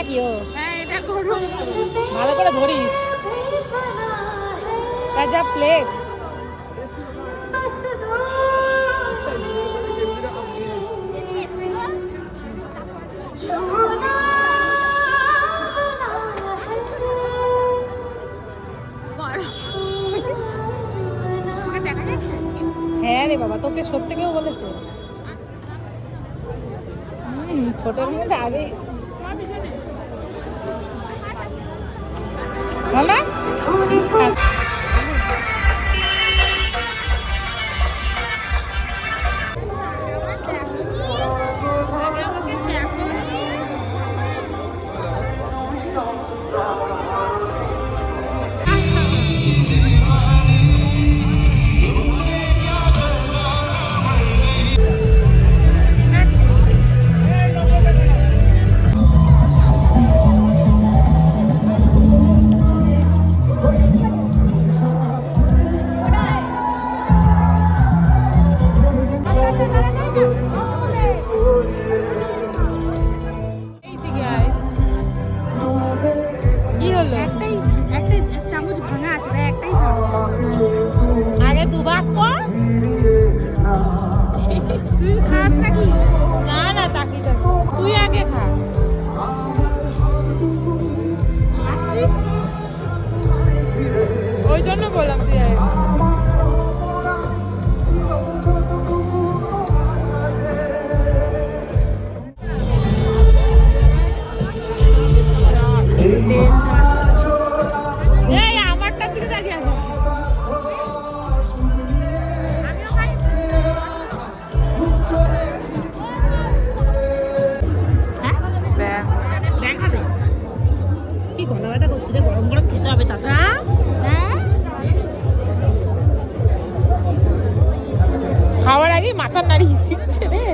নাকি ও? হ্যাঁ এটা গরম। ভালো করে ধরিস। যা প্লেট। দেখা যাচ্ছে? হ্যাঁ রে বাবা, তোকে সত্যি কেউ বলেছে? ছোটের মধ্যে আগে মামা কি হলো? একটাই চামচ ভাঙা আছে, তাই একটাই খাবো। আগে দুভাগ কর। তুই খাস নাকি? না না, তাকি তাকি, তুই আগে খা। আসছিস? ওই জন্য বললাম তুই আগে খা। এই আমারটার দিকে তাকিয়ে আছে। আমিও খাই। হ্যাঁ ব্যাগ খাবে? কি গলা ব্যথা করছি রে, গরম গরম খেতে হবে তাতে। হ্যাঁ খাওয়ার আগে মাথা নাড়িয়ে দিচ্ছে রে।